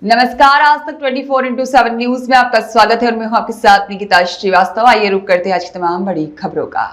नमस्कार, आज तक 24/7 न्यूज में आपका स्वागत है और मैं हूं आपके साथ निकिता श्रीवास्तव। आइए रुक करते हैं आज की तमाम बड़ी खबरों का।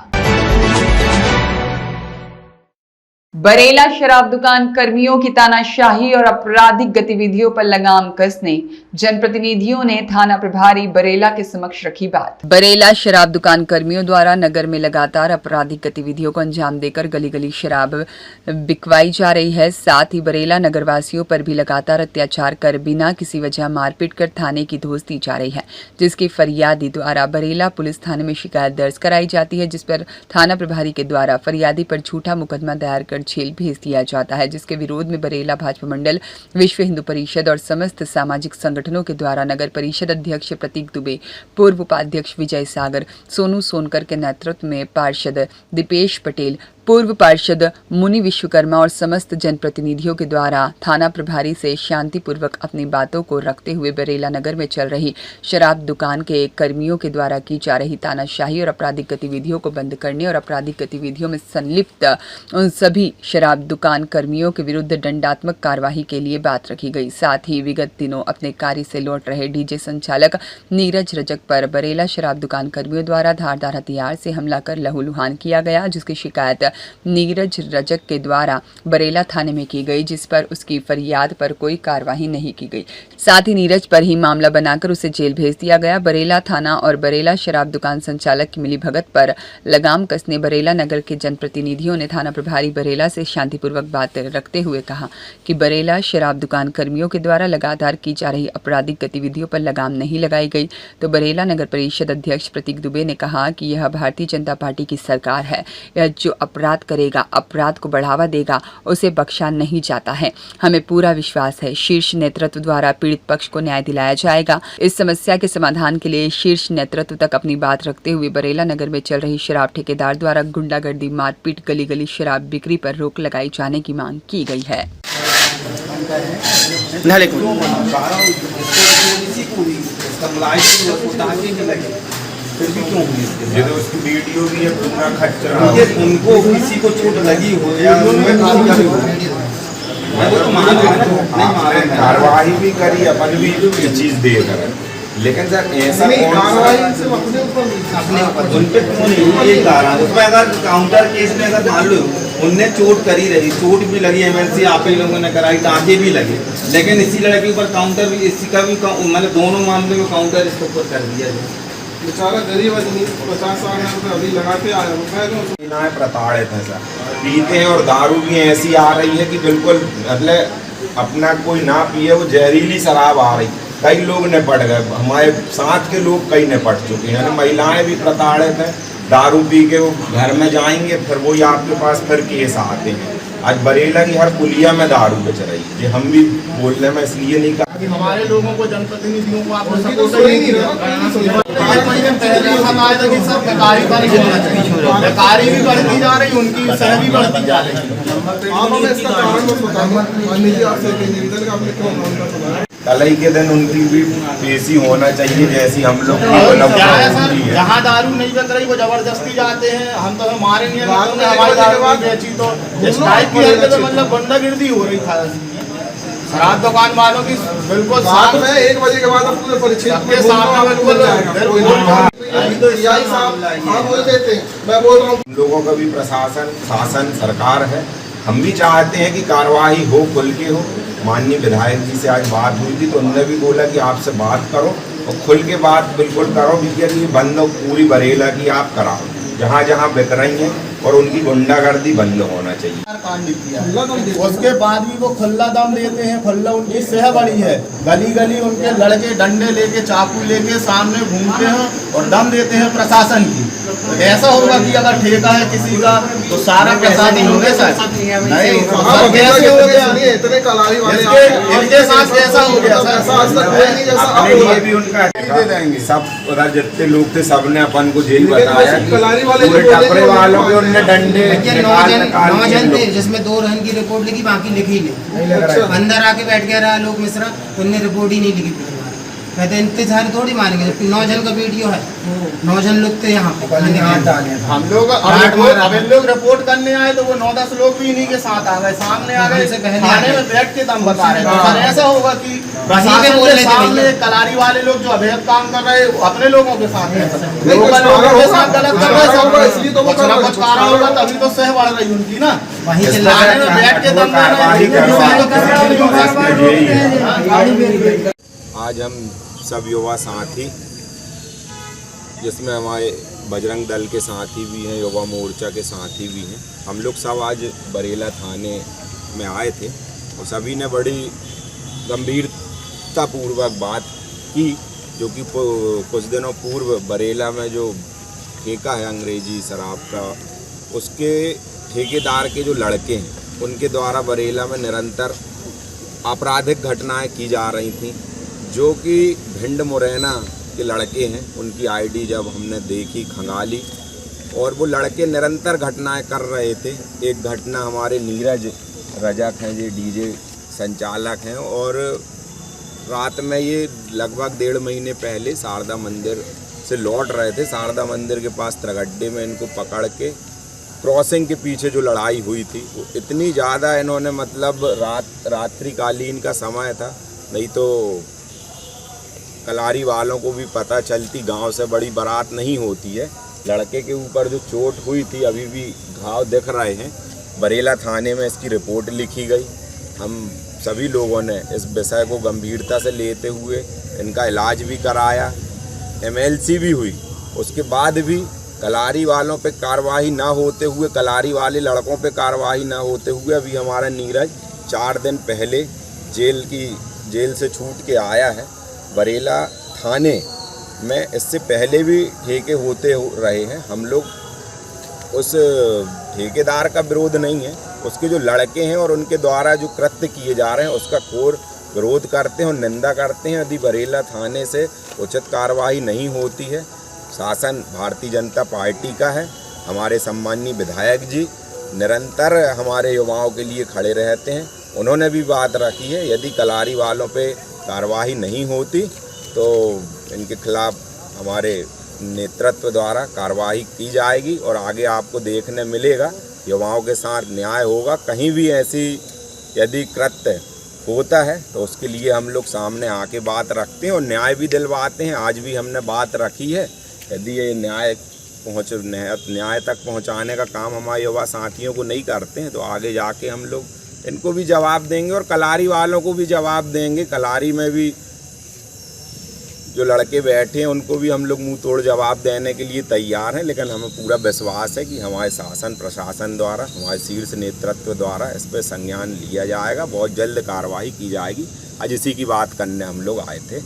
बरेला शराब दुकान कर्मियों की तानाशाही और आपराधिक गतिविधियों पर लगाम कसने जनप्रतिनिधियों ने थाना प्रभारी बरेला के समक्ष रखी बात। बरेला शराब दुकान कर्मियों द्वारा नगर में लगातार आपराधिक गतिविधियों को अंजाम देकर गली गली शराब बिकवाई जा रही है। साथ ही बरेला नगरवासियों पर भी लगातार अत्याचार कर बिना किसी वजह मारपीट कर थाने की धोस दी जा रही है, जिसकी फरियादी द्वारा बरेला पुलिस थाने में शिकायत दर्ज कराई जाती है, जिस पर थाना प्रभारी के द्वारा फरियादी पर झूठा मुकदमा दायर कर जेल भेज दिया जाता है, जिसके विरोध में बरेला भाजपा मंडल, विश्व हिंदू परिषद और समस्त सामाजिक संगठनों के द्वारा नगर परिषद अध्यक्ष प्रतीक दुबे, पूर्व उपाध्यक्ष विजय सागर, सोनू सोनकर के नेतृत्व में पार्षद दीपेश पटेल, पूर्व पार्षद मुनि विश्वकर्मा और समस्त जनप्रतिनिधियों के द्वारा थाना प्रभारी से शांतिपूर्वक अपनी बातों को रखते हुए बरेला नगर में चल रही शराब दुकान के कर्मियों के द्वारा की जा रही तानाशाही और आपराधिक गतिविधियों को बंद करने और आपराधिक गतिविधियों में संलिप्त उन सभी शराब दुकान कर्मियों के विरुद्ध दंडात्मक कार्यवाही के लिए बात रखी गई। साथ ही विगत दिनों अपने कार्य से लौट रहे डीजे संचालक नीरज रजक पर बरेला शराब दुकान कर्मियों द्वारा धारदार हथियार से हमला कर लहूलुहान किया गया, जिसकी शिकायत नीरज रजक के द्वारा बरेला थाने में की गई, जिस पर उसकी फरियाद पर कोई कार्यवाही नहीं की गई। साथ ही नीरज पर ही मामला बनाकर उसे जेल भेज दिया गया। बरेला थाना और बरेला शराब दुकान संचालक की मिलीभगत पर लगाम कसने बरेला नगर के जनप्रतिनिधियों ने थाना प्रभारी बरेला से शांतिपूर्वक बात रखते हुए कहा कि बरेला शराब दुकान कर्मियों के द्वारा लगातार की जा रही आपराधिक गतिविधियों पर लगाम नहीं लगाई गई तो बरेला नगर परिषद अध्यक्ष प्रतीक दुबे ने कहा कि यह भारतीय जनता पार्टी की सरकार है। यह जो अपराध करेगा, अपराध को बढ़ावा देगा, उसे बख्शा नहीं जाता है। हमें पूरा विश्वास है शीर्ष नेतृत्व द्वारा पीड़ित पक्ष को न्याय दिलाया जाएगा। इस समस्या के समाधान के लिए शीर्ष नेतृत्व तक अपनी बात रखते हुए बरेला नगर में चल रही शराब ठेकेदार द्वारा गुंडागर्दी, मारपीट, गली गली शराब बिक्री पर रोक लगाई जाने की मांग की गई है। फिर भी क्यों हुई ये तो उसकी वीडियो भी है, पूरा खच्चर है। उनको किसी को चोट लगी हो या उनमें कार्रवाई भी करी, अपन भी ये चीज दे कर, लेकिन सर ऐसा उन पे क्यों नहीं ये कारण उसमें अगर काउंटर केस में अगर मान लो उनने चोट करी रही, चोट भी लगी, एमएलसी आप ही लोगों ने कराई, टाँके भी लगे, लेकिन इसी लड़के ऊपर काउंटर भी, इसी का भी मतलब दोनों मामले में काउंटर इसके ऊपर कर दिया जाए। बेचारा गरीब आदमी 50 साल में अभी लगाते आया है प्रताड़ित है सर, पीते हैं और दारू भी ऐसी आ रही है कि बिल्कुल मतलब अपना कोई ना पिए, वो जहरीली शराब आ रही। कई लोग ने पड़ गए, हमारे साथ के लोग कई ने पड़ चुके हैं। महिलाएं भी प्रताड़ित हैं, दारू पी के वो घर में जाएंगे, फिर वही आपके पास फिर केस आते हैं। आज बरेला की हर पुलिया में दारू बेच रही है, ये हम भी बोलने में इसलिए नहीं कहा कि हमारे लोगों को, जनप्रतिनिधियों को आपको सपोर्ट ही नहीं रहा। 5 महीने पहले हम आए थे कि सब बेकारी बेकारी भी बढ़ती जा रही, उनकी सह भी बढ़ती जा रही है। आप हमें इसका कारण बताइए, आपसे निवेदन का आपने क्यों नाम का सुना? कलई के दिन उनकी भी पेशी होना चाहिए, जैसी हम लोग जहाँ दारू नहीं बिक रही वो जबरदस्ती जाते हैं, हम तो मारेंगे हमारी दारू बेची तो मतलब गुंडागिर्दी हो रही था। शराब दुकान वालों की बिल्कुल साथ में 1 बजे के बाद पूरे परिचित के सामने बिल्कुल मैं बोल रहा हूँ लोगों का भी प्रशासन, शासन, सरकार है। हम भी चाहते हैं कि कार्रवाई हो, खुल के हो। माननीय विधायक जी से आज बात हुई थी तो उन्होंने भी बोला कि आपसे बात करो और खुल के बात बिल्कुल करो, ये बंद हो पूरी बरेला की आप कराओ, जहाँ जहाँ बिक रही हैं, और उनकी गुंडागर्दी बंद होना चाहिए। उसके बाद भी वो खुला दम देते हैं, खुला उनकी सह बड़ी है। गली गली उनके लड़के डंडे लेके, चाकू लेके सामने घूमते हैं और दम देते हैं प्रशासन की। तो ऐसा होगा कि अगर ठेका है किसी का तो सारा प्रशासन हो गया सर, नहीं कैसे हो गया? इनके साथ कैसा हो गया ये भी उनका सब उधर जितने लोग थे सबने अपन को जेल बताया, टपरे वालों के उनने डंडे जानते, जिसमें 2 रहन की रिपोर्ट लिखी, बाकी लिखी नहीं। अंदर आके बैठ गया रहा लोक मिश्रा, उनने रिपोर्ट ही नहीं लिखी। कहते इतने सारे थोड़ी मारेंगे, जबकि 9 जन का वीडियो है, 9 जन लोग थे यहाँ पे। हम लोग अब इन लोग रिपोर्ट करने आए तो वो 9-10 लोग भी इन्हीं के साथ आ गए, सामने आ गए, थाने में बैठ के दम बता रहे थे। सर ऐसा होगा कि प्रशासन के सामने कलारी वाले लोग जो अवैध काम कर रहे हैं अपने लोगों के साथ लोकल लोगों के साथ गलत कर रहे हैं, इसलिए तो कुछ ना कुछ कारण होगा, तभी तो सह बढ़ रही उनकी ना। वहीं से थाने में बैठ के दम दे। आज हम सब युवा साथी, जिसमें हमारे बजरंग दल के साथी भी हैं, युवा मोर्चा के साथी भी हैं, हम लोग सब आज बरेला थाने में आए थे और सभी ने बड़ी गंभीरतापूर्वक बात की, जो कि कुछ दिनों पूर्व बरेला में जो ठेका है अंग्रेजी शराब का, उसके ठेकेदार के जो लड़के हैं उनके द्वारा बरेला में निरंतर आपराधिक घटनाएं की जा रही थीं, जो कि भिंड मुरैना के लड़के हैं। उनकी आईडी जब हमने देखी, खंगाली, और वो लड़के निरंतर घटनाएं कर रहे थे। एक घटना हमारे नीरज रजक हैं, ये डीजे संचालक हैं, और रात में ये लगभग 1.5 महीने पहले शारदा मंदिर से लौट रहे थे। शारदा मंदिर के पास त्रगड्डे में इनको पकड़ के क्रॉसिंग के पीछे जो लड़ाई हुई थी, वो इतनी ज़्यादा इन्होंने, मतलब रात्रिकालीन का समय था, नहीं तो कलारी वालों को भी पता चलती, गांव से बड़ी बारात नहीं होती है। लड़के के ऊपर जो चोट हुई थी, अभी भी घाव दिख रहे हैं। बरेला थाने में इसकी रिपोर्ट लिखी गई। हम सभी लोगों ने इस विषय को गंभीरता से लेते हुए इनका इलाज भी कराया, MLC भी हुई। उसके बाद भी कलारी वालों पे कार्रवाई ना होते हुए, कलारी वाले लड़कों पे कार्रवाई ना होते हुए, अभी हमारा नीरज 4 दिन पहले जेल से छूट के आया है। बरेला थाने में इससे पहले भी ठेके होते रहे हैं। हम लोग उस ठेकेदार का विरोध नहीं है, उसके जो लड़के हैं और उनके द्वारा जो कृत्य किए जा रहे हैं उसका घोर विरोध करते हैं और निंदा करते हैं। यदि बरेला थाने से उचित कार्रवाई नहीं होती है, शासन भारतीय जनता पार्टी का है। हमारे सम्माननीय विधायक जी निरंतर हमारे युवाओं के लिए खड़े रहते हैं। उन्होंने भी बात रखी है, यदि कलारी वालों पे कार्रवाई नहीं होती तो इनके खिलाफ हमारे नेतृत्व द्वारा कार्रवाई की जाएगी और आगे आपको देखने मिलेगा, युवाओं के साथ न्याय होगा। कहीं भी ऐसी यदि कृत्य होता है तो उसके लिए हम लोग सामने आके बात रखते हैं और न्याय भी दिलवाते हैं। आज भी हमने बात रखी है। यदि ये न्याय तक पहुंचाने का काम हमारे युवा साथियों को नहीं करते हैं तो आगे जाके हम लोग इनको भी जवाब देंगे और कलारी वालों को भी जवाब देंगे। कलारी में भी जो लड़के बैठे हैं उनको भी हम लोग मुंह तोड़ जवाब देने के लिए तैयार हैं, लेकिन हमें पूरा विश्वास है कि हमारे शासन प्रशासन द्वारा, हमारे शीर्ष नेतृत्व द्वारा इस पर संज्ञान लिया जाएगा। बहुत जल्द कार्रवाई की जाएगी। आज इसी की बात करने हम लोग आए थे।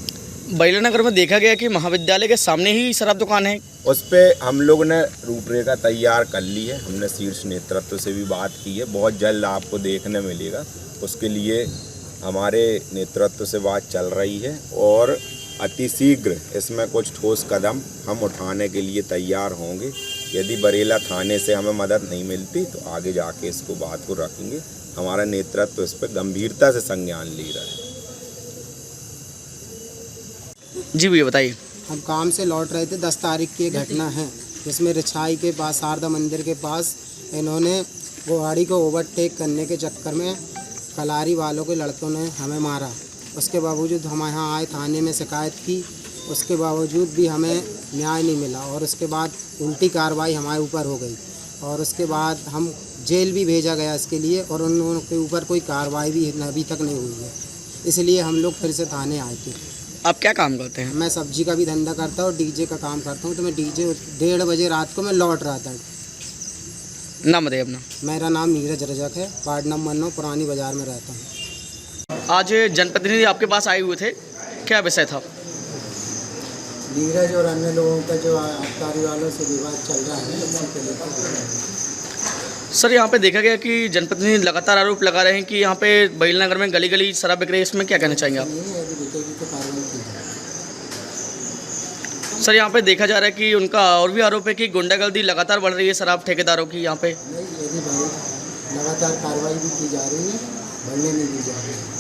बरेला नगर में देखा गया कि महाविद्यालय के सामने ही शराब दुकान है, उस पर हम लोग ने रूपरेखा तैयार कर ली है। हमने शीर्ष नेतृत्व से भी बात की है, बहुत जल्द आपको देखने मिलेगा। उसके लिए हमारे नेतृत्व से बात चल रही है और अतिशीघ्र इसमें कुछ ठोस कदम हम उठाने के लिए तैयार होंगे। यदि बरेला थाने से हमें मदद नहीं मिलती तो आगे जाके इसको बात को रखेंगे। हमारा नेतृत्व इस पर गंभीरता से संज्ञान ले रहा है। जी भैया बताइए। हम काम से लौट रहे थे, 10 तारीख की घटना है जिसमें रिछाई के पास, शारदा मंदिर के पास इन्होंने गाड़ी को ओवरटेक करने के चक्कर में कलारी वालों के लड़कों ने हमें मारा। उसके बावजूद हम यहाँ आए, थाने में शिकायत की, उसके बावजूद भी हमें न्याय नहीं मिला और उसके बाद उल्टी कार्रवाई हमारे ऊपर हो गई और उसके बाद हम जेल भी भेजा गया इसके लिए और उनके ऊपर कोई कार्रवाई भी अभी तक नहीं हुई है। इसलिए हम लोग फिर से थाने आए थे। आप क्या काम करते हैं? मैं सब्जी का भी धंधा करता हूँ और डीजे का काम करता हूँ। तो मैं डीजे 1:30 बजे रात को मैं लौट रहा था। नाम बताइए अपना। मेरा नाम नीरज रजक है, वार्ड नंबर 9 पुरानी बाज़ार में रहता हूँ। आज जनप्रतिनिधि आपके पास आए हुए थे, क्या विषय था? नीरज और अन्य लोगों का जो आबकारी वालों से विवाद चल रहा है, उसी को लेकर। सर यहाँ पे देखा गया कि जनप्रतिनिधि लगातार आरोप लगा रहे हैं कि यहाँ पे बरेला नगर में गली गली शराब बिक रही है, इसमें क्या कहना चाहेंगे आप? यदि बिकेगी तो कार्रवाई की जाए। सर यहाँ पे देखा जा रहा है कि उनका और भी आरोप है कि गुंडागर्दी लगातार बढ़ रही है शराब ठेकेदारों की यहाँ पे। नहीं, यदि लगातार कार्रवाई भी की जा रही है, बढ़ने नहीं दी जा रही है।